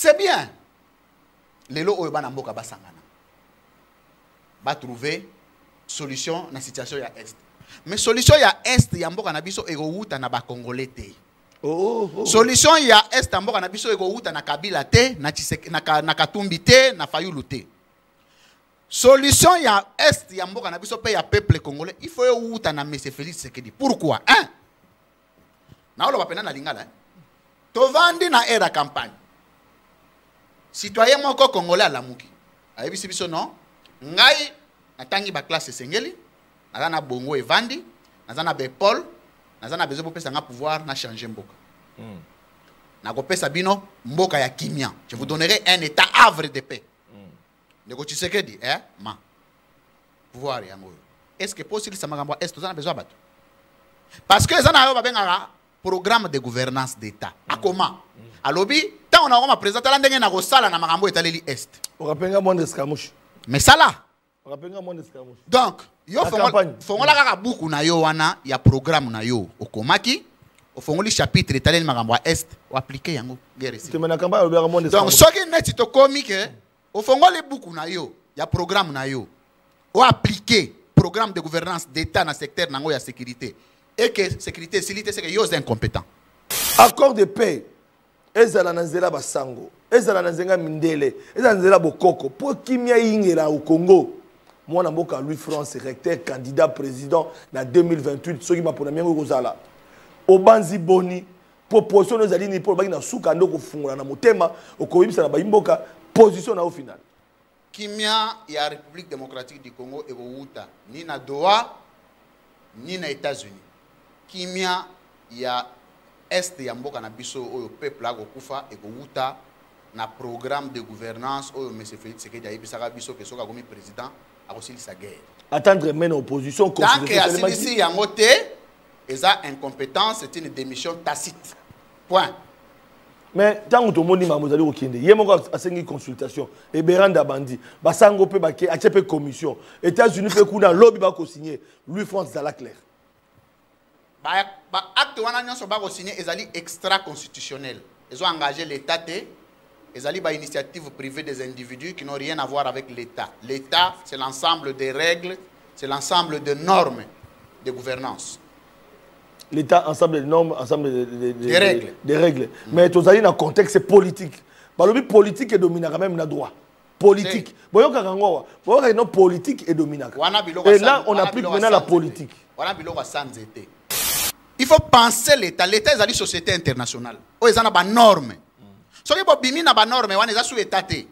C'est bien. Les lots au Banamboka Basangana. Va trouver solution dans la situation ya Est. Mais solution ya Est, Yamboka Nabiso et Gouta na ba Congolais. Solution ya Est, Yamboka Nabiso et Gouta na Kabila te, na Katumbi te, na Fayulu te. Solution ya Est, Yamboka Nabiso pe ya peuple congolais. Il faut Gouta na M. Félix Tshisekedi. Pourquoi? Hein? Na olo bapena na lingala. Tovandi na era campagne. Citoyen moko congolais à la mouki. Ayebi sibiso non? Ngai natangi ba classe sengeli. Nazana bongo evandi, nazana be Paul, nazana bezo popesa nga pouvoir na changer mboka. Na kopesa bino mboka ya kimia. Je vous donnerai un état havre de paix. Ndeko Tshisekedi ma. Pouvoir yango. Est-ce que possible ça makambo est tozana besoin bato? Parce que zana yo babengaka programme de gouvernance d'état. Akoma. Alobi, tant on a ma président la ndenge na ko sala na makambo etaleli est. On rappelle moi de Scamouche. Mais ça là. On rappelle moi de Scamouche. Donc, yo fongola kaka buku na yo wana ya programme na yo okomaki ofongoli chapitre etaleli makambo est o appliquer yango guerre ici. Donc soki neti to komi ke ofongoli buku na yo ya programme na yo o appliquer programme de gouvernance d'état na secteur nango ya sécurité et que sécurité silité c'est que yo êtes incompétent. Accord de paix ezala na nzela basango ezala na nzenga mindele ezala nzela bokoko po kimia ingela au Congo. Moi, je Louis France, recteur, candidat président en 2028. Ce qui m'a pour la mienne, Obanzi Boni, proposition de Zalini pour la Soukando, au fond, dans mon thème, au Koïm, ça n'a pas position au final. Kimia, il y a la République démocratique du Congo et Outa, ni na Doha, ni na États-Unis. Kimia, il y a Est et Yamboka na biso au peuple à Gokufa et Outa, na programme de gouvernance au M. Félix Tshisekedi a bisaka biso que soka comme président. Sa guerre. Attendre même opposition. Tant que Assilisi Yangote, esa incompétence, c'est une démission tacite. Point. Mais tant que tout le monde dit que vous avez une consultation, et Beranda Bandi, Basango peut baquer, a une commission, États-Unis peut couler dans lobby bako signer, Louis France dans la claire. Acte wana nyonso bako signer, ezali extra constitutionnel. Ils ont engagé l'État. Les initiatives privées des individus qui n'ont rien à voir avec l'État. L'État, c'est l'ensemble des règles, c'est l'ensemble de normes de gouvernance. L'État, ensemble de normes, ensemble des règles. Des règles. Mais tu as dans un contexte politique. Le politique est dominant même le droit. Politique. Politique est dominant. Et là, on applique maintenant la politique. Il faut penser l'État. L'État est une société internationale. Il y a des normes. Si vous avez des normes, vous avez sous État. Et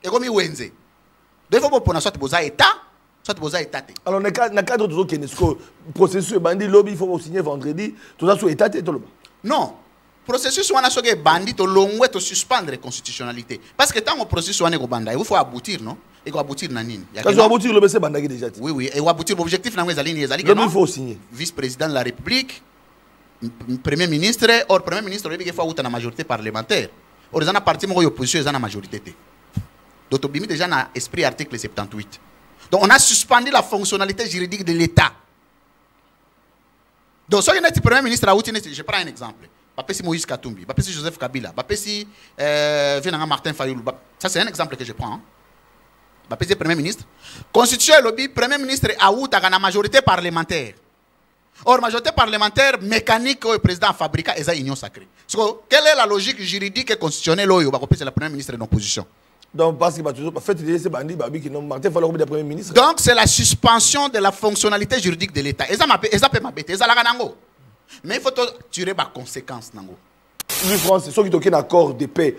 comme vous avez des il faut que soit vous avez État, soit vous avez État. Alors, dans le cadre de ce processus bandit lobby, il faut signer vendredi, tout ça sous État. Non. Le processus est bandit, il faut suspendre la constitutionnalité. Parce que tant que le processus est bandit, il faut aboutir, non? Il faut aboutir à nini. Quand il faut aboutir, le BC bandit déjà. Oui, oui. Et aboutir l'objectif, il faut signer. Vice-président de la République, Premier ministre, or Premier ministre, il faut avoir la majorité parlementaire. Or, ils ont parti de l'opposition, ils ont la majorité. Donc, on a déjà dans l'esprit article 78. Donc, on a suspendu la fonctionnalité juridique de l'État. Donc, si vous êtes Premier ministre, je prends un exemple. Si Moïse Katumbi, si Joseph Kabila, si Martin Fayoulou, ça c'est un exemple que je prends. Si Premier ministre. Constitution lobby, Premier ministre a la majorité parlementaire. Or, majorité parlementaire mécanique que le président fabrique est une union sacrée. Quelle est la logique juridique et constitutionnelle où c'est le Premier ministre de l'opposition? Donc, parce qu'il va toujours faire des bandits qui n'ont pas le Premier ministre. Donc, c'est la suspension de la fonctionnalité juridique de l'État. Et ça peut m'embêter. Mais il faut tirer les conséquences. Louis France, ceux qui ont un accord de paix,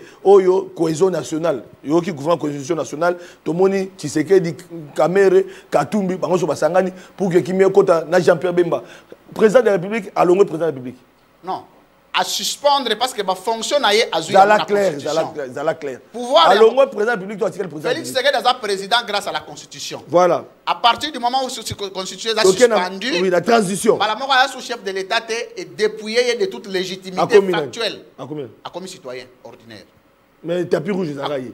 cohésion nationale, qui gouvernent la cohésion nationale, tout le monde, Tshisekedi, Kamere, Katumbi, pour que Kimi Kota, Jean-Pierre Bemba, président de la République, allons président de la République. Non. À suspendre parce que ma fonction n'a pas à la claire. Pouvoir. Allons président de la République, doit le président. Félix Tshisekedi est président grâce à la Constitution. Voilà. À partir du moment où la Constitution est suspendue, oui, la transition. La sous-chef de l'État est dépouillé de toute légitimité factuelle. À commis citoyen ordinaire. Mais tapis rouge, c'est raillé.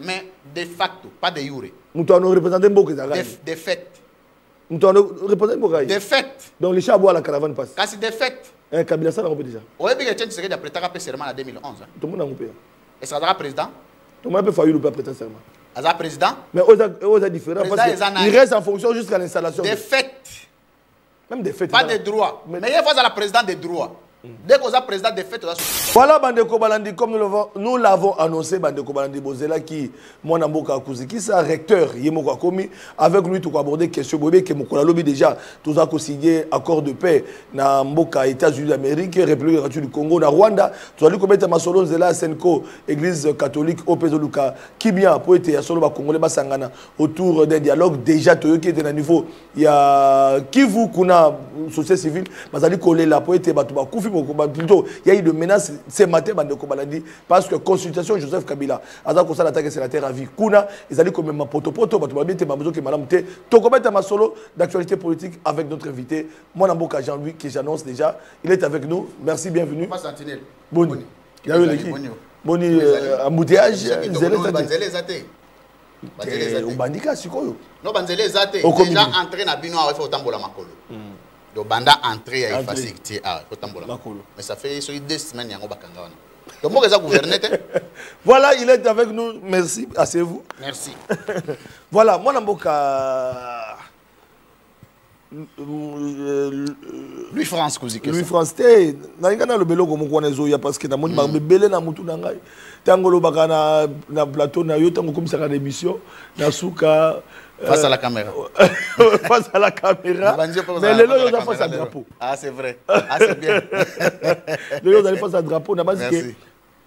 Mais de facto, pas de jure. Nous avons représenté beaucoup de fait. Nous avons représenté beaucoup de fait. Donc les chats boivent la caravane passe. Quand c'est de fait. Kabila ça l'a déjà. Oui, bien que Tshisekedi a prêté un serment en 2011. Tout le monde a coupé. Est-ce qu'il président? On m'a fallu le pas prêter serment. Azar président? Mais aux différents parce qu'il reste en fonction jusqu'à l'installation. Des faits. Même des faits. Pas des droits. Mais il y a fois à la président des droits. Dès qu'on a président des faits, voilà Bandeko Balandi, comme nous l'avons annoncé, Bandeko Balandi Bozela qui, mon amboka Kouzi, qui est recteur, Yemoko Komi, avec lui, tu peux aborder question Bobé, qui est lobby déjà, tout ça, signé accord de paix, na Mboka, États-Unis d'Amérique, République du Congo, na Rwanda, tu as dit combien de Masolon, Zela, Senko, Église catholique, Opezo Luka, Kibia, Poete, Yasolo, Congolais, Basangana, autour d'un dialogue, déjà, tu qui était à niveau, il y a Kivu, Kuna, société civile, Mazali Kolé, la Poete, Batouba, Koufi, plutôt, il y a eu des menaces ce matin, Bandeko Balandi, parce que consultation Joseph Kabila, Azak Kosa l'attaque sénateur à vie, Kuna, ils allaient comme un poto, Batouba, Mabozo, qui madame Té, Tokobet ma solo d'actualité politique avec notre invité, mon amboka Jean-Louis, qui j'annonce déjà, il est avec nous, merci, bienvenue. Boni. Il y a eu l'équipe. Boni, embouteillage, Zélé Zate. Bandika, c'est quoi? Non, Banzele Zate, déjà entré dans Bino, il faut tambola makolo. Donc, banda entrée à facilité à Kotambola. Mais ça fait 2 semaines qu'il y a un bakanga. Donc, moi, je gouverner. Voilà, il est avec nous. Merci. Asseyez-vous. Merci. Voilà, moi, Namboka. Louis France, Louis France, t'es. N'ayant le bélo comme on est parce que n'amoni ba belé na mutu nangai. Tangolo baka na plateau na yo tango comme ça à l'émission. Na souka. Face à la caméra. Face à la caméra. Mais les lois ont face à drapeau. Ah, c'est vrai. Ah, c'est bien. Les lois ont face à drapeau. Na base que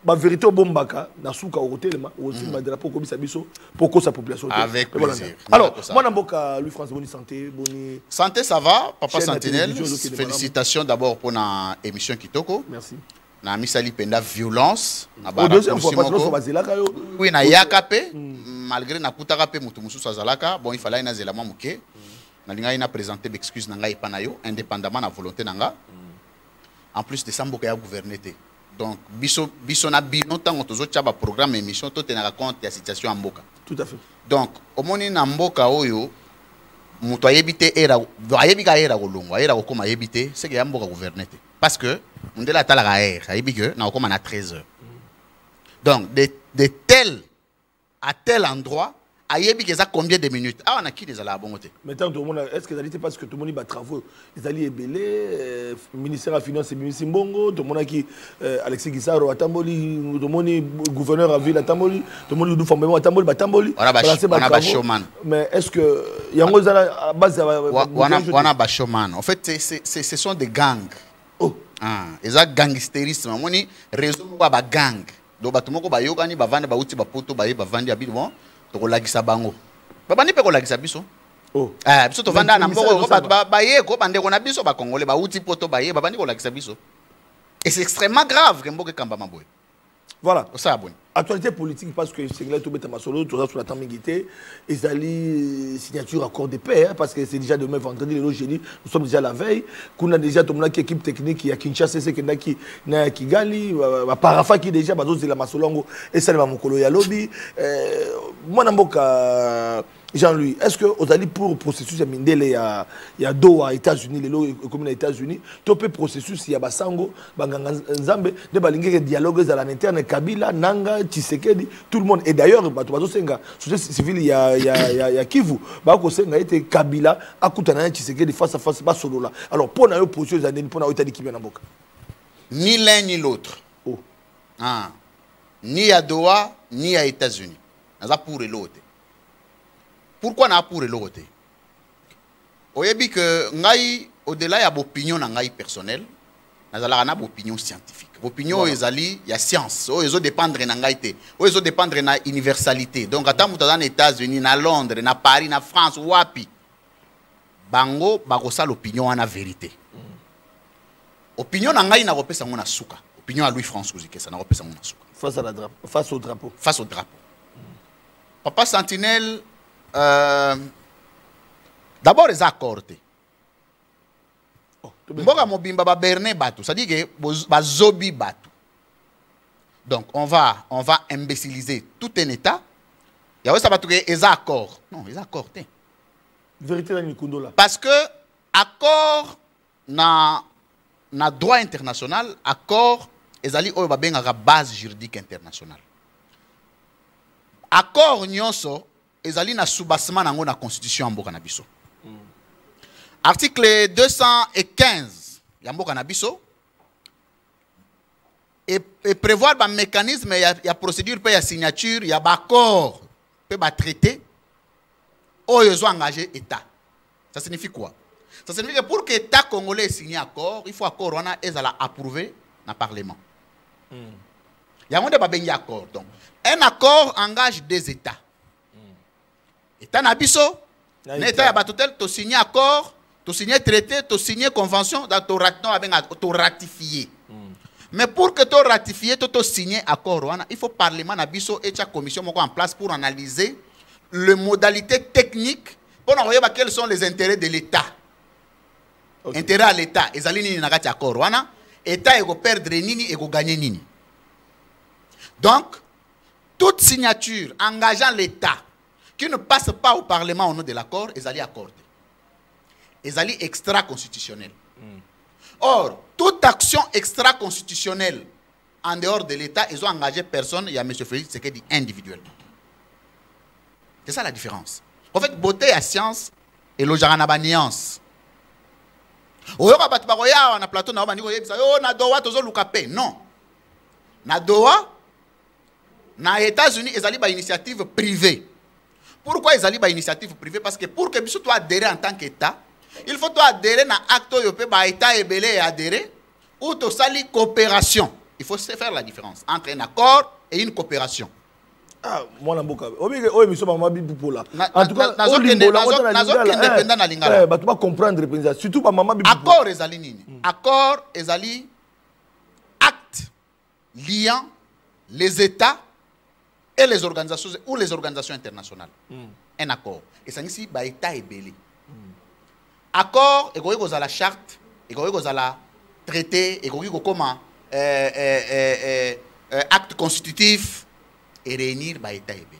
la vérité au bombaka, na souka au hôtel, aussi ma drapeau comme ça biso pour que sa population. Avec plaisir. Alors, moi Namboka, Louis France, bonne santé, bonne. Santé, ça va, Papa Sentinelle. Félicitations d'abord pour la émission Kitoko. Merci. Na misali penda violence. Na deuxième fois parce que nous sommes oui, na yakapé. Malgré na kutaka pe mutu mususu azalaka, bon il fallait na zela mamuke. Na linga ina présenter d'excuses nanga ipanayo indépendamment na volonté nanga. En plus de ça mboka ya gouverner té. Donc biso na bino tango tozo tchaba programme émission to tenaka compte ya situation en mboka. Tout à fait. Donc omoni na mboka oyo mutu ayebite era ayebika era kolongwa era kokoma ayebite c'est que ya mboka gouverner té. Parce que ndela talaka era ayebike na kokoma na 13h. Donc de tel à tel endroit, ayebi que ça combien de minutes? Ah, on a qui des à bonté. Maintenant, tout le monde, est-ce que ça dit parce que tout le monde a travaux, les alliés belé, ministère de la Finance et ministre Mbongo, tout le monde qui Alexis Guissaro à Tamboli, tout le monde gouverneur à ville à Tamboli, tout le monde nous formellement à Tamboli, Tamboli. On a ba showman. Mais est-ce que il y a à base on a ba showman. En fait, ce sont des gangs. Oh. Ah, ils ont gangstérisme. On a réseau ba gang. Donc batumoko ba yogani ba vande ba uti ba poto ba ba vandi abi bon to ko lagisa bango ba bani pe ko lagisa biso oh biso to vanda na mboko ba ye ko bande ko na biso ba congolais ba uti poto ba ye ba bani ko lagisa biso et c'est extrêmement grave que mboke kamba maboy. Voilà. Ça bon. Actualité politique parce que c'est là tout bête ma solo tout ça sur la tambingité ils allaient signature accord de paix parce que c'est déjà demain vendredi le jeudi nous sommes déjà la veille qu'on a déjà tout le monde qui équipe technique qui a Kinshasa c'est qui na Kigali parafa qui déjà bazo c'est la masolongo et ça va mokolo ya lobby moi namboka Jean-Louis, est-ce que vous allez pour le processus de Mindele, il y a Doha, États-Unis, les lois communes aux États-Unis, tout le processus, il y a Basango, Nzambe, de balinguer dialogue à l'interne, Kabila, Nanga, Tshisekedi, tout le monde. Et d'ailleurs, société civile, il y a Kivu, Senga était Kabila, Akutana, Tshisekedi face à face, pas solo là. Alors, pour nous, position des années, pour nous, État qui ni l'un ni l'autre. Oh. Ah. Ni à Doha, ni à États-Unis. Ça pour l'autre. Pourquoi n'a pour l'autre? Oyebi que ngai au-delà ya opinion na ngai personnel, nazala na opinion scientifique. Opinion ezali ya science, o ezo dépendre na ngai te. O ezo dépendre na universalité. Donc ata muta dans les États-Unis, na Londres, na Paris, na France, wapi. Bango bakosa l'opinion na vérité. Opinion na ngai na kopesa ngona suka. Opinion à Louis France Kouzikesa na kopesa ngona suka. Face à la drapeau, face au drapeau. Face au drapeau. Papa Sentinelle d'abord les accords. Mboka mobimba ba berné batu, ça dit que ba zobi batu. Donc on va imbéciliser tout un état. Il y a ça batu que les accords. Non, les accords té. Vérité dans Nikundo là. Parce que accord na droit international, accord ezali oyo ba bengaka base juridique internationale. accord nyonso ezali na soubassement nango na constitution ya mboka na biso. Article 215 ya mboka na biso et prévoir un mécanisme ya procédure pe ya signature ya accord pe ba traité oyo zo engagé état. Ça signifie quoi? Ça signifie que pour que l'État congolais signe accord, il faut accord wana ezala approuvé na parlement. Yango de ba bengi accord. Donc un accord engage des États. État na biso, na État ya batotel to signer accord, to signer traité, to signer convention, to ratifier. Mais pour que tu ratifies, tu signes accord, il faut parlement na biso et la commission en place pour analyser les modalités techniques pour voir quels sont les intérêts de l'État. Okay. Intérêt à l'État, et zalini na kati accord wana, État ego perdre nini ego gagner nini. Donc toute signature engageant l'État qui ne passe pas au parlement au nom de l'accord, est accordé. Est extra-constitutionnel. Or, toute action extra-constitutionnelle en dehors de l'État, ils ont engagé personne, il y a M. Félix Tshisekedi individuellement. C'est ça la différence. En fait, beauté à science et le jarana nuance. Na plateau na ba na doa tozo lukape. Non. Na doa na États-Unis, ils ont une initiative privée. Pourquoi ils ont une initiative privée? Parce que pour que tu sois adhéré en tant qu'État, il faut adhérer à l'acte où l'État est belé et adhérer, ou tu sali coopération. Il faut faire la différence entre un accord et une coopération. Ah, moi, je suis en tout cas, tu vas comprendre. Surtout pour maman. Accord est ali. Accord est ali. Acte liant les États et les organisations ou les organisations internationales. Un accord. Et ça ici, l'État est belé. Accord, et quand la charte, et quand la traité, et quand comment acte constitutif et réunir l'État est belé.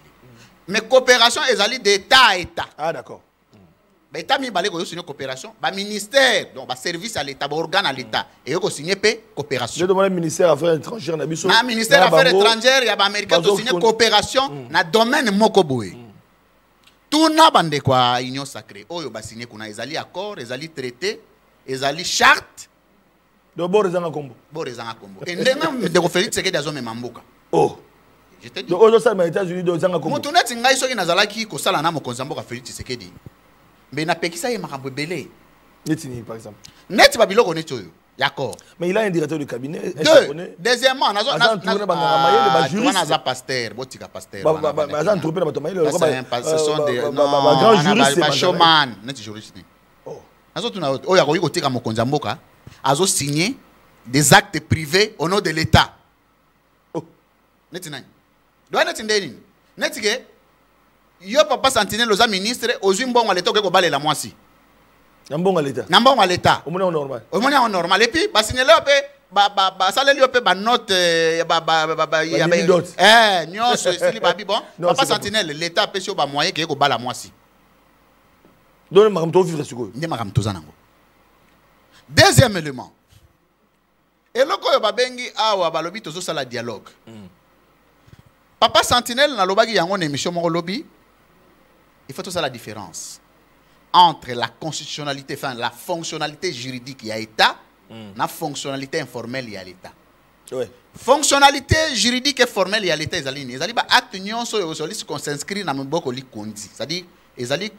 Mais coopération est allée d'État à État. Ah d'accord. L'État mi balé signer coopération, ba ministère, donc ba service à l'État, ba organe à l'État, et yo signer coopération. Je demande ministère Affaires étrangères na biso. Na ministère Affaires étrangères, ya ba américain to signer coopération na domaine moko boye. Tout na bande quoi union sacrée. Oyo ba signer kuna ezali accord, ezali traité, ezali charte. Do borezanga kombo. Borezanga kombo. Et ndenga de ko Félix Tshisekedi azo memamboka. Oh. Je te dis. Donc ozo sala États-Unis do zanga kombo. Mutu neti ngai soki nazalaki ko sala na mokonzi mboka Félix Tshisekedi. Mais na pekisa ye makambo belé. Neti ni par exemple. Neti ba biloko neti oyo. D'accord. Mais il a un directeur de cabinet. Deuxièmement, on a pasteur, botika pasteur. Ce sont des grands juristes, showman, net juriste. Azo tuna o ya ko tika mokonzi mboka, azo signer des actes privés au nom de l'État. Net nani. Do net ndeni. Net ke yo papa Sentinelle oza ministre ozwi mbongo l'État ko balela mwasi. Nambongo à l'État. Nambongo à l'État. Au moins normal. Au moins normal. Et puis, signaler saleli ope ba note nyonso esili babi bon. Papa Sentinelle, l'État pesi ba moyen ke ko bala mwasi. Donc makam to vivre siko. Ndi makam to zanango. Deuxième élément. Eloko yo babengi awa balobi tozo sala dialogue. Papa Sentinelle na lobaki yango na émission moko lobi. Il faut tout ça la différence entre la constitutionnalité, enfin la fonctionnalité juridique il y a État, la fonctionnalité informelle il y a l'État. Ouais. Fonctionnalité juridique et formelle il y a l'État. Ils allaient acte nyonso et aussi qu'on s'inscrit dans le boko li kondi. C'est-à-dire ils allaient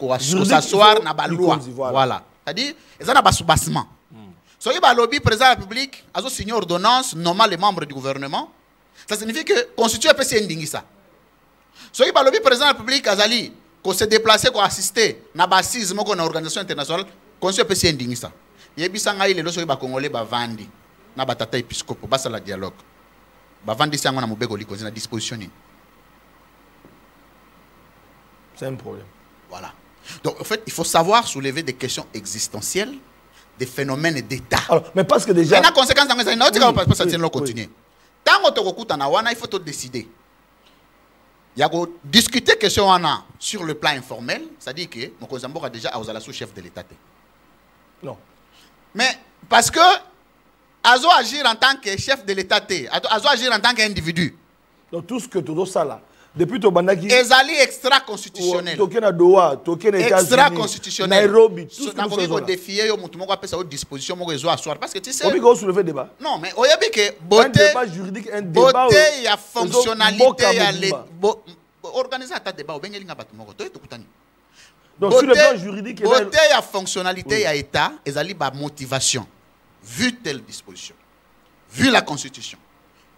s'asseoir dans la loi. Voilà. C'est-à-dire ils allaient soubassement. So il y a lobby président de la République, azo signer ordonnance nommer les membres du gouvernement. Ça signifie que constitution peut s'indinguer ça. So il y a lobby président de la République azali qu'on se déplacer, qu'on assister, na bassise, moko na organisation internationale, qu'on se peut s'indigner ça. Yebisa ngai le loso ba congolais ba vandi, na batata épiscopo, basa la dialogue. Ba vandi sango na mobeko liko na disposition ni. C'est un problème. Voilà. Donc en fait, il faut savoir soulever des questions existentielles, des phénomènes d'État. Alors, mais parce que déjà. Mais la conséquence dans les autres, pas ça tient continuer. Tant que tu écoutes na wana, il faut te décider. Il y a discuter question sur le plan informel, c'est-à-dire que Mokozambo a déjà à la sous-chef de l'État. Non. Mais parce que Azo agir en tant que chef de l'État, Azo agir en tant qu'individu. Donc tout ce que tu dois ça là, Depuis ton bandaki. Ezali extra constitutionnel. Toké na Doha, toké na États-Unis. Extra constitutionnel. Nairobi, tout ce que nous faisons. Défier yo mutu moko apesa disposition moko ezo asseoir parce que tu sais. On peut soulever débat. Non, mais oyebi que beauté. Un débat juridique, un débat. Beauté ya fonctionnalité ya organiser un débat au bengelinga batu moko. Toi tu kutani. Donc sur le plan juridique, beauté ya fonctionnalité ya état, ezali ba motivation. Vu telle disposition. Vu la constitution.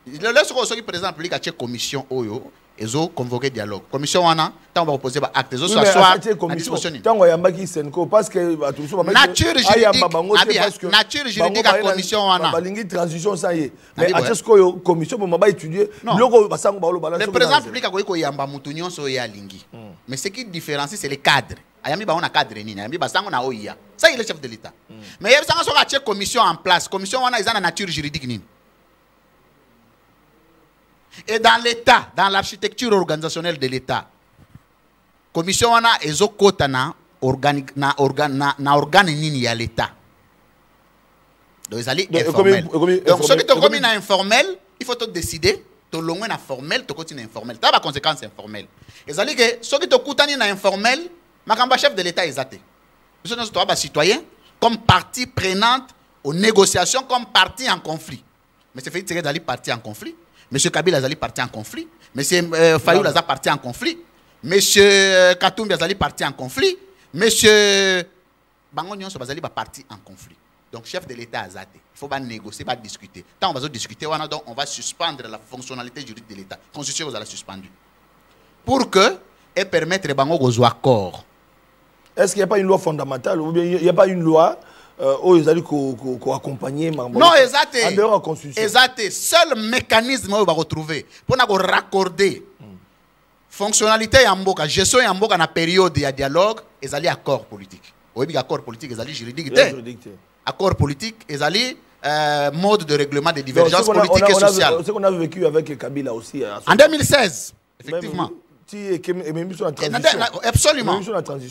Le laisse qui présente public à commission oyo. Ils ont convoqué dialogue. Commission wana, tant on va proposer des actes. Ils ont s'asseoir à disposition. Tant on y a mbaki senko parce que nature juridique à commission wana. Balingi transition ça y est. Mais à ce que commission on va étudier. Le président public a ko yamba mutu nyonso ya lingi. Mais ce qui différencie c'est le cadre. Ayami ba on a cadre nini. Ayami ba sango na oya. Ça il est le chef de l'État. Mais il y a une commission en place. Commission wana ils ont la nature juridique nini. Et dans l'État, dans l'architecture organisationnelle de l'État, commission wana ezokota na organe nini ya l'État. Donc ils allaient informel. Donc ceux qui te commis na informel, il faut te décider, te loin na formel, te continue informel. Ça va conséquence informelle. Ils allaient que ceux qui te coutani na informel, makamba chef de l'État ezate. Nous sommes tous citoyens comme partie prenante aux négociations, comme partie en conflit. Mais c'est fait tirer d'aller partie en conflit. Monsieur Kabila Azali parti en conflit. Monsieur Fayoul Azali parti en conflit. Monsieur Katumbi Azali parti en conflit. Monsieur Bango Nyonso Azali parti en conflit. Donc chef de l'État Azate. Il faut pas négocier, pas discuter. Tant on va discuter, donc on va suspendre la fonctionnalité juridique de l'État. La Constitution vous allez suspendre. Pour que et permettre Bango aux accords. Est-ce qu'il n'y a pas une loi fondamentale ou bien il n'y a pas une loi ils allaient accompagner non, exact. En dehors de la Constitution. Exact. Seul mécanisme où on va retrouver pour raccorder fonctionnalité en mboka, gestion en mboka na période de dialogue, ils allaient accord politique. Oui, accord politique, ils allaient juridique. Accord politique, ils allaient mode de règlement des divergences politiques et sociales. Ce qu'on a vécu avec Kabila aussi. En 2016, effectivement. Absolument.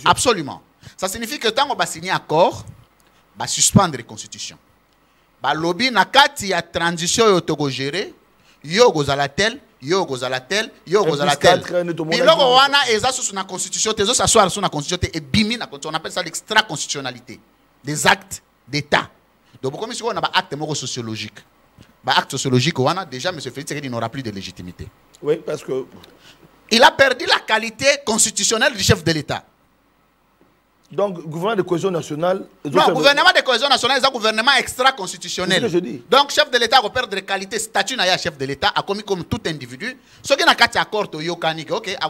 Absolument. Ça signifie que tant qu'on va signer accord, va suspendre la constitution. Ba lobby na kati ya transition yo toko gérer, yo gozalatel, yo gozalatel, yo gozalatel. Biloko wana eza sous na constitution, tezo s'asseoir sur na constitution et bimi na constitution, on appelle ça l'extra constitutionnalité des actes d'état. Donc comme si on a ba acte moko sociologique. Ba acte sociologique wana déjà monsieur Félix Tshisekedi n'aura plus de légitimité. Oui, parce que il a perdu la qualité constitutionnelle du chef de l'État. Donc, gouvernement de cohésion nationale. Non, gouvernement de cohésion nationale, c'est un gouvernement extra-constitutionnel. C'est ce que je dis. Donc, chef de l'État a perdu de qualité, statut n'a chef de l'État, a commis comme tout individu. Ce qui n'a qu'à accord, ok, a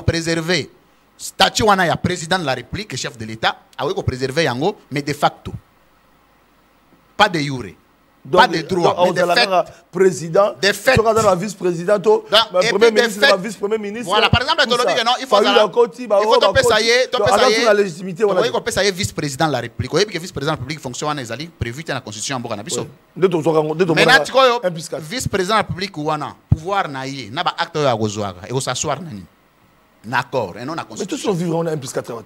préserver statut wana ya président de la République, chef de l'État, a préserver yango, mais de facto. Pas de jure. Donc, pas de droit, mais de fait. Président, de fait. La vice-président, premier ministre, la vice-premier ministre. Voilà, par exemple, il faut la légitimité. Il faut que ça vice-président de la République. Vous voyez que vice-président de la République fonctionne prévu dans la Constitution en Bouranabiso. Maintenant, vice-président de la République, pouvoir naïe, n'a pas acte à Gozoaga, et au s'asseoir nani. D'accord, et non la Constitution. Mais tous sont vivre en 1+80.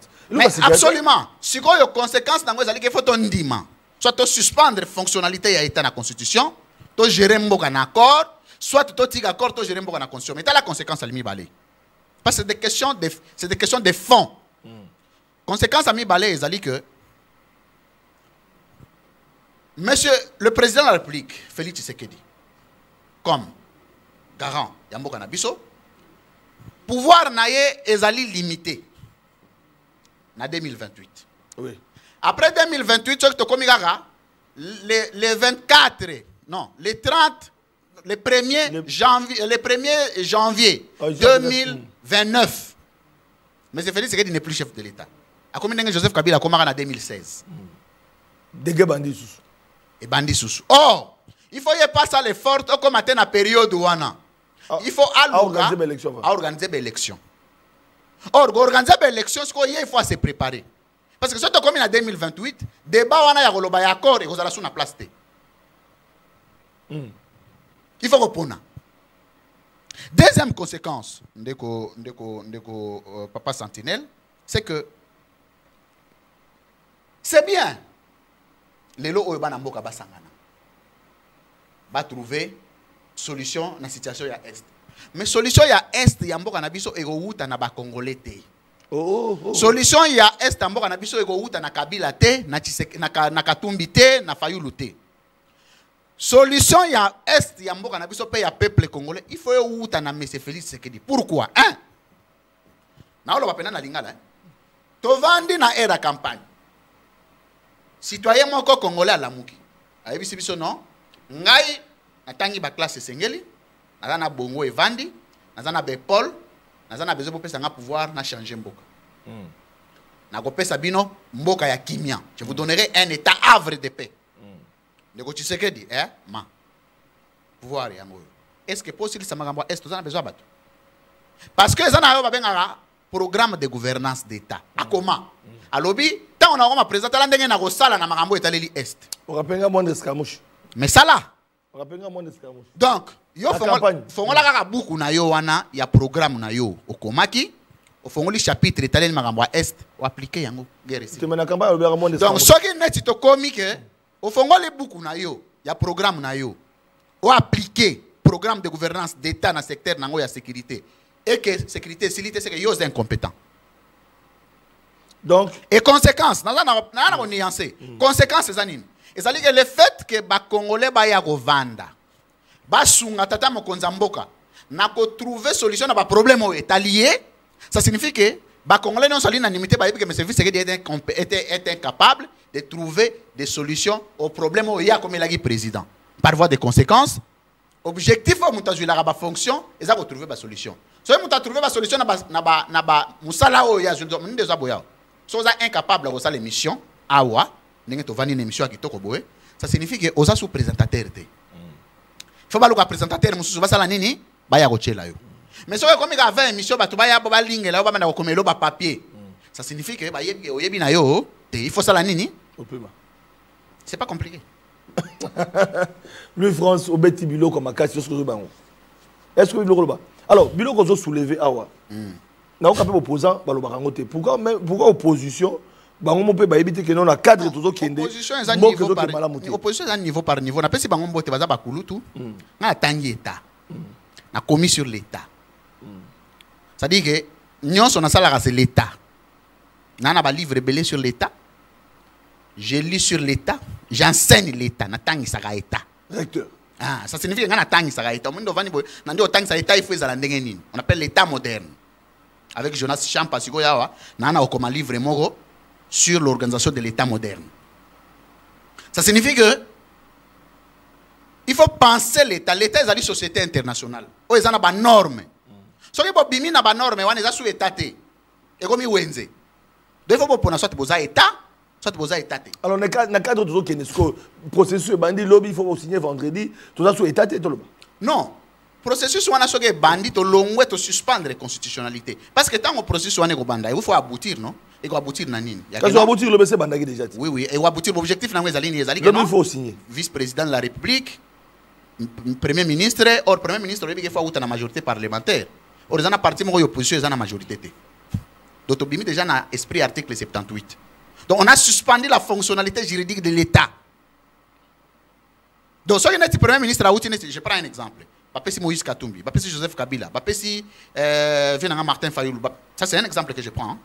Absolument. Si vous avez des conséquences, il faut un dima. Soit tu suspendre la fonctionnalité de l'État dans la Constitution, tu gérer un accord, soit tu tirer accord, tu gérer un Constitution. Mais tu as la conséquence à l'imi-balé. Parce que c'est des questions de fond. Conséquence à l'imi-balé, c'est que Monsieur le président de la République, Félix Tshisekedi, comme garant de Mboka Nabiso, pouvoir naïe est limité en 2028. Oui. Après 2028, les 24, non, les 30, les 1er janvier 2029. Mais c'est Félix Tshisekedi n'est plus chef de l'État. A combien de Joseph Kabila en 2016? Des bandits sous. Et bandits sous. Or, il faut y passer les fortes comme à la période où on a. Il faut organiser l'élection. Or, organiser l'élection, il faut se préparer. Parce que si tu as commis en 2028, débat wana ya koloba ya accord et vous allez sur la place. Il faut répondre. Deuxième conséquence Papa Sentinelle, c'est que c'est bien les lots oyo bana mboka basangana. Va trouver solution dans la situation ya est. Mais solution ya est ya mboka na biso ekouta na ba congolais te. Solution ya est ya mboka na biso ekouta na Kabila te, na Katumbi te, na Fayulu te. Solution ya est ya mboka na biso pe ya peuple congolais, il faut outa na M. Félix Tshisekedi. Pourquoi? Hein? Na olo bapena na lingala. Tovandi na era campagne. Citoyen moko congolais alamuki. Ayebisi biso non. Ngai natangi ba classe esengeli. Naza na bongo evandi, naza na bepol, naza na besoin popesa nga pouvoir na changer mboka. Na kopesa bino mboka ya kimia. Je vous donnerai un état havre de paix. Ndeko Tshisekedi, ma. Pouvoir yango. Est-ce que possible ça makambo est tozana besoin bato? Parce que ezana yo babengaka programme de gouvernance d'état. Akoma. Alobi, tant on a ma président la ndenge na ko sala na makambo etaleli est. On rappelle moi de Skamouche. Mais ça là. On rappelle moi de Skamouche. Donc, yo fongola kaka buku na yo wana ya programme na yo okomaki ofongoli chapitre etaleli makambo est o appliquer yango guerre ici. Donc soki neti to komi ke ofongoli buku na yo ya programme na yo o appliquer programme de gouvernance d'état na secteur nango ya sécurité et que sécurité c'est que yo incompétent. Donc et conséquence na nuancer conséquence c'est nini? Ezali que le fait que ba congolais ba ya kovanda basunga tata mokonza mboka na ko trouver solution na ba problème est lié, ça signifie que ba congolais non sali unanimité ba que M. Service était incapable de trouver des solutions aux problèmes où il y a comme il président. Par voie de conséquences, objectif au montage la ba fonction et ça trouver ba solution. So il trouver ba solution na ba musala o ya je dis déjà boya. So ça incapable de faire l'émission awa ndenge to vani émission kitoko boye, ça signifie que oza sous présentateur te. Il faut pas le présentateur mususu basala nini baya kochela yo. Mais so comme il y a 20 émissions ba to baya ba linge la ba na komelo ba papier. Ça signifie que ba yebi oyebi na yo te il faut sala nini? C'est pas compliqué. Lui France au beti biloko makasi ce que je bango. Est-ce que biloko ba? Alors biloko zo soulever awa. Na o kapé opposant ba lo ba ngote. Pourquoi opposition? Bango mo pe ba yebite que non na cadre toujours kende. Opposition est un niveau par opposition est un niveau par niveau. Na pesi bango mbote baza ba kulutu. Na tangi état. Na commis sur l'état. Ça dit que nyonso na sala c'est l'état. Na ba livre belé sur l'état. Je lis sur l'état, j'enseigne l'état, na tangi saka état. Recteur. Ah, ça signifie que na tangi saka état. Mundo vani boy, na ndio tangi saka état il faut za ndenge nini. On appelle l'état moderne. Avec Jonas Champa siko yawa, na na okoma livre moko sur l'organisation de l'État moderne. Ça signifie que il faut penser l'État. L'État est une société internationale. Oh, ils ont des normes. Si vous avez des normes, ils ont sous État. Et comme ils ont des il faut que soit vous avez État, soit vous avez État. Alors, dans le cadre de ce processus, il faut signer vendredi, tout ça sous État. Non. Processus wana soke bandi to longwe to suspendre la constitutionnalité parce que tant au processus wana ko banda il faut aboutir non et ko aboutir na nini quand tu aboutir le BC bandaki déjà oui et aboutir l'objectif na ngezali ni ezali que il faut signer vice-président de la République premier ministre or premier ministre il faut outa na majorité parlementaire or ezana parti mo opposition ezana majorité té donc bimi déjà na esprit article 78 donc on a suspendu la fonctionnalité juridique de l'État donc so yene premier ministre a outi je prends un exemple Bapesi Moïse Katumbi, Bapesi Joseph Kabila, Bapesi Martin Fayulu. Ça, c'est un exemple que je prends.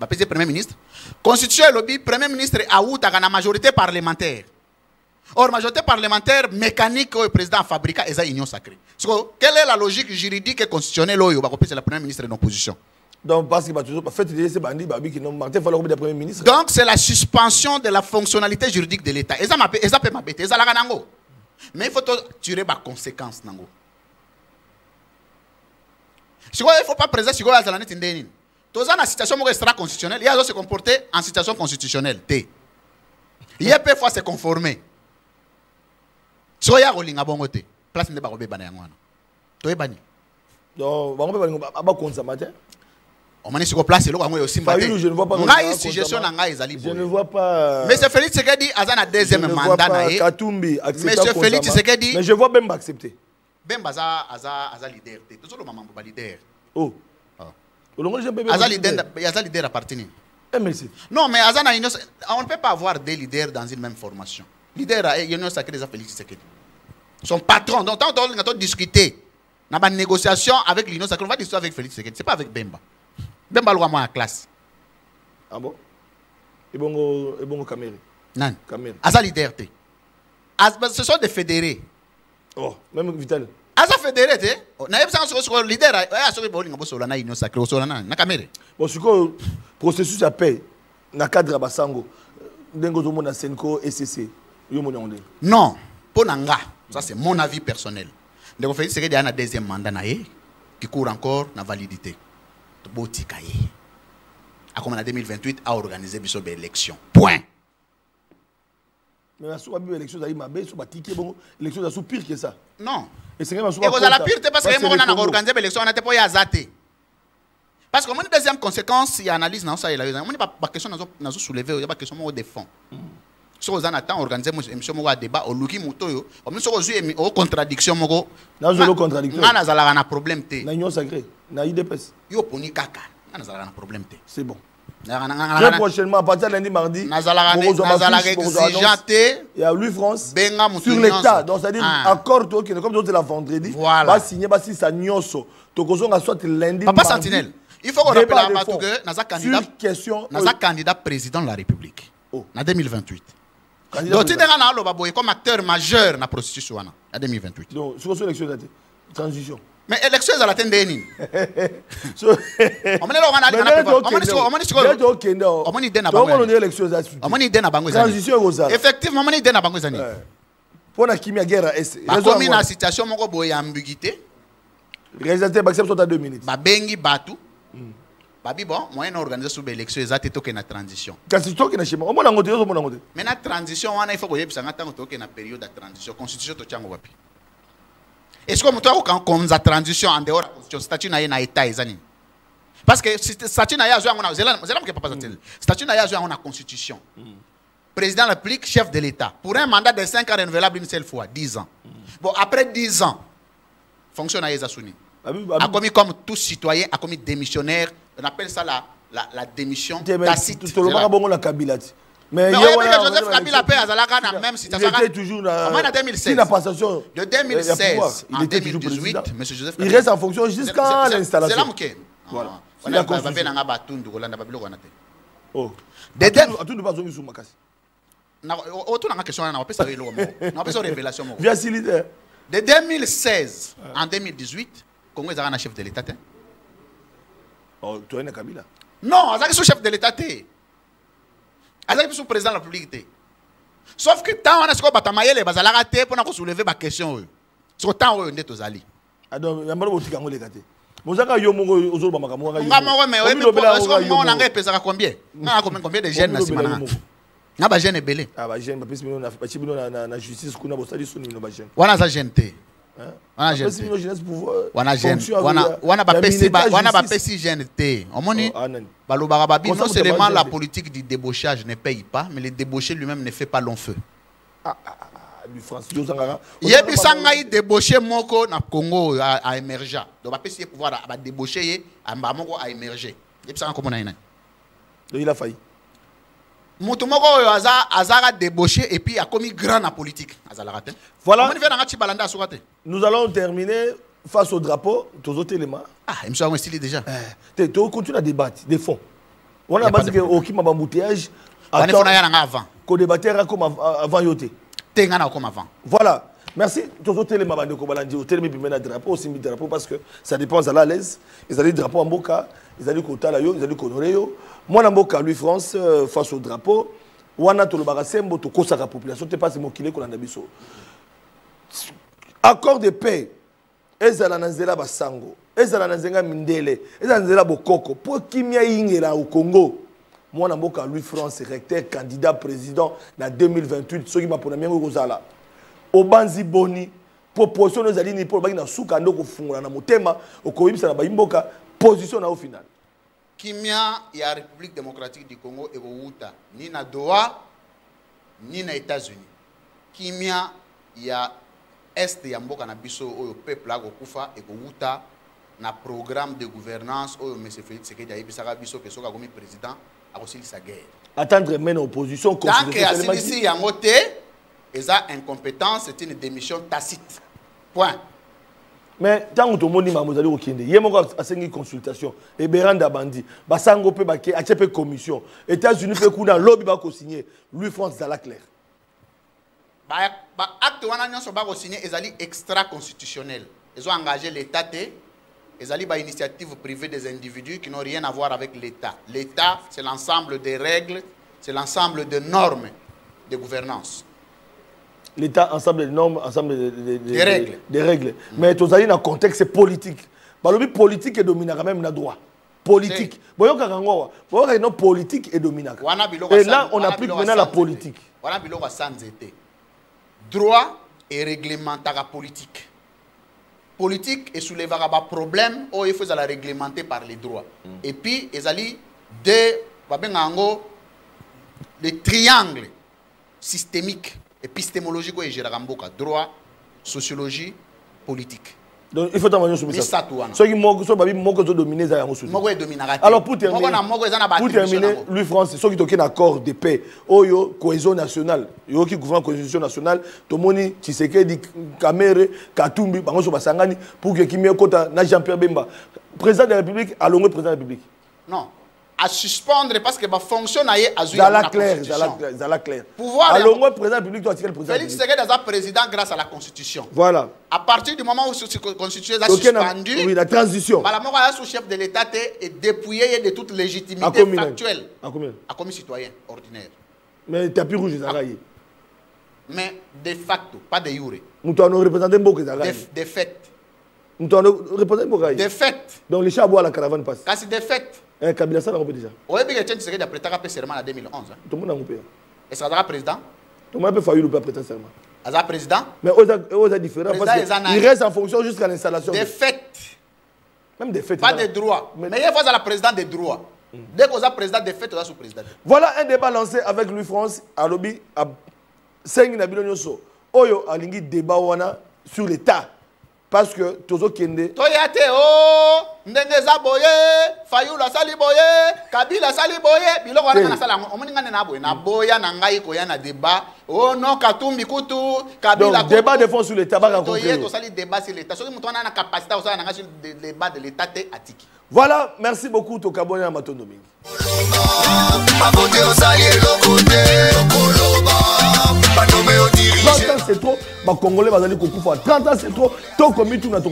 Bapesi Premier ministre. Constitution lobby, Premier ministre a eu la majorité parlementaire. Or, majorité parlementaire mécanique au président fabrica et ça union sacrée. Quelle est la logique juridique et constitutionnelle au c'est le Premier ministre en opposition? Donc, parce qu'il va toujours faire des bandits, Martin Fayulu est Premier ministre. Donc, c'est la suspension de la fonctionnalité juridique de l'État. Et ça peut m'embêter. Ça, mais il faut tirer les conséquences. Il ne faut pas préser sur la situation. Dans la situation extra-constitutionnelle, il y a se comporter en situation constitutionnelle. Il y a parfois se conformer. Si il y a un bon côté, place de Barobé Banayangwana. Tu es banni. Donc, on va consommer. On m'a dit sur place, je ne vois pas. Je ne vois pas. Monsieur Félix Tshisekedi a un deuxième mandat. Katumbi Monsieur Félix Tshisekedi. Mais je vois Bemba accepter. Bemba a leader. Tout le monde est leader. Oh. Aza leader appartenu. Merci. Non, mais on ne peut pas avoir deux leaders dans une même formation. Leader, il y a un sacré Félix Tshisekedi. Son patron. Donc, tant qu'on discuter, Dans la négociation avec l'Union sacrée, on va discuter avec Félix Tshisekedi. Ce n'est pas avec Bemba. Bemba le moi en classe. Ah bon? Et bon Cameroun. Non. Cameroun. À sa liberté. Ce sont des fédérés. Oh, même Vital. À sa fédéré, tu sais. On a un leader. Na Union sacrée. Na Cameroun. Bon, ce que processus à paix, dans le cadre de Basango, Dengo na Senko SCC. Non. Pour Nanga. Ça, c'est mon avis personnel. Donc, Félix Tshisekedi a un deuxième mandat qui court encore na validité. Botikaye. Comme en 2028, a organisé une élection. Point. Mais l'élection, l'élection est pire que ça. Non. Et c'est la pire, parce que on a organisé l'élection, on n'a pas yazaté. Parce que mon deuxième conséquence, il y a analyse dans ça, il y a pas question dans soulever, il y a pas question de fond. Si on a organisé une émission de débat, on luki mutoyo, on a une contradiction moko. Dans une contradiction. On a un problème té. Na union sacrée, na IDPS. Yo poni kaka. On a un problème té. C'est bon. Très prochainement, à partir de lundi, mardi, il y a Louis France sur l'État. Donc, c'est-à-dire, accord qui est comme d'autres la vendredi, va signer, va signer sa nyoso. Donc, on a soit lundi, Papa Sentinelle, il faut qu'on rappelle à Matou que nous avons candidat président de la République en 2028. Donc, tu es comme acteur majeur dans la prostitution en 2028. Donc, sur l'élection de transition. Mais l'élection est à la tête de Hénin. Effectivement, pour la chimie guerre, comme une situation de ambiguïté. Réalisateur, sont à 2 minutes. Bengi Batu. Bon, moi, une organisation de l'élection est à la transition. Mais la transition, il faut que la période de transition. Constitution, est-ce que tu as une transition en dehors de la statut de l'État? Parce que le statut de l'État a une constitution. Président de la République, chef de l'État. Pour un mandat de 5 ans renouvelable une seule fois, 10 ans. Bon, après 10 ans, fonctionne à Yezasouni. A commis comme tout citoyen, a commis démissionnaire. On appelle ça la démission tacite. Mais Joseph Kabila a la même situation. Il était toujours en 2016. De 2016 en 2018, M. Joseph Kabila. Il reste en fonction jusqu'à l'installation. C'est là que voilà. De 2016 en 2018, Congo est un chef de l'État. Oh, tu es Kabila. Non, c'est le chef de l'État. C'est le président de la République. Sauf que tant on a ce qu'on bataille les bazala raté pour nous soulever ma question. Ce temps on est aux alliés. Alors, il y a pas de petit kango les gâtés. Mozaka yo mongo ozolo ba makamwa ga yo. Ngamo mais est-ce qu'on a pesaka combien? Na combien de jeunes na simana. Na ba jeune belé. Ah ba jeune ba pesi bino na justice kuna bo sali soni bino ba jeune. Wana za jeune te. Wana jeune. Wana ba pesi jeune te. Omoni balobaka babi non seulement la politique du débauchage ne paye pas, mais le débauché lui-même ne fait pas long feu. Lui France yebi sangai débauché moko na Congo a émerger. Donc ba pesi pouvoir ba débaucher amba moko a émerger. Yebi sanga komona ina. Donc il a failli. Mutu moko azara débauché et puis a commis grand na politique. Voilà. Nous allons terminer face au drapeau, tous autres éléments. Ah, il me semble stylé déjà. Tu continues à débattre des fonds. On a basé au qui m'a embouteillage. Avant. Qu'on débattait comme avant yoté. Comme avant. Voilà. Merci. Tous autres éléments de Kobalandi au terme de drapeau aussi mis drapeau parce que ça dépend à l'aise. Ils allaient drapeau en boca, ils allaient côté là yo, ils allaient konoreyo. Moi en boca Louis France face au drapeau. Wana to le barasembo to kosa la population, tu pas c'est mon kilé qu'on a biso. Accord de paix. Ezala nanzela basango. Ezala nanzenga mindele. Ezala nanzela bokoko. Pour kimia ingela au Congo. Moi en boca Louis France recteur candidat président en 2028 ceux qui m'a pour na miengo kozala. Obanzi boni proposition nos alini pour baki na suka ndoko fungula na motema okoyibisa na bayimboka position na au final. Kimia ya République démocratique du Congo et Outa ni na Doha ni na États-Unis. Kimia ya est ya mboka na biso oyo peuple a kokufa et Outa na programme de gouvernance oyo M. Félix Tshisekedi a yebisaka biso ke soka komi président a kosili sa guerre. Attendre mène opposition tant que asilisi yango te eza incompétence, c'est une démission tacite. Point. Mais tant que moni mamozali okende, yemoko asengi consultation et beranda bandi, basango pe bake achepe commission. États-Unis pe kuna lobby ba ko signer, lui France dans la claire. Ba acte wana nyonso ba ko signer ezali extra constitutionnel. Ils ont engagé l'État ezali ba initiative privée des individus qui n'ont rien à voir avec l'État. L'État, c'est l'ensemble des règles, c'est l'ensemble de normes de gouvernance. L'État, ensemble des normes, ensemble des règles. Des règles. Mais tout ça, dans un contexte politique. Le politique est dominant quand même dans le droit. Politique. Non, politique est dominant. Et là, on applique maintenant la politique. Voilà, droit et réglementaire politique. Politique et soulèvera des problèmes où il faut la réglementer par les droits. Et puis, il y a les triangles systémiques. Épistémologique et géramboka, droit, sociologie, politique. Donc il faut t'amener sur ça. Ceux qui sont dominés, alors pour terminer, lui France, ceux qui ont un accord de paix, oyo cohésion nationale, yo qui gouverne cohésion nationale, Tomoni Tshisekedi, Kamere, Katumbi, bango so basangani pour que Kimi Kota na Jean-Pierre Bemba, président de la République, allongé président de la République. Non. À suspendre parce que fonctionne à la claire. Pouvoir alors moi président de la République doit tirer le président. Félix Tshisekedi est président grâce à la Constitution. Voilà. À partir du moment où la Constitution est suspendue, oui, la transition. Madame sous chef de l'État est dépouillé de toute légitimité factuelle. À combien? À combien citoyen ordinaire. Mais tapis rouge mais de facto, pas de jure. Nous avons représenté beaucoup de fait. Nous avons représenté beaucoup de fait. Donc les chats boivent la caravane passe. Quand c'est de fait. Kabila ça l'a déjà. Oui, mais il y a prêté serment en 2011. Tout le monde a coupé. Et ça sera président. Tout le monde a failli le prêter serment. Ça président. Mais c'est différent parce qu'il reste en fonction jusqu'à l'installation. Des faits. Même des faits. Pas de droits. Mais il y a la président des droits. Dès qu'on a président des faits, on a sous président. Voilà un débat lancé avec Louis France à lobby à 5 Nabilonyoso. Oyo a lingi débat sur l'État. Parce que Tozo Kende. Toyate o, Ndengeza boye, Fayula sali boye, Kabila sali boye, biloko wana na sala omoninga na boye, na boya na ngai ko ya na débat. Oh non Katumbi kutu, Kabila donc débat de fond sur l'État ba rencontrer. Toyate sali débat sur l'État. Soki muto na capacité osala na sur le débat de l'État te atiki. Voilà, merci beaucoup Tokabone Matondo Mingi. C'est trop, Congolais va aller 30 ans c'est trop, tant comme tout n'a pas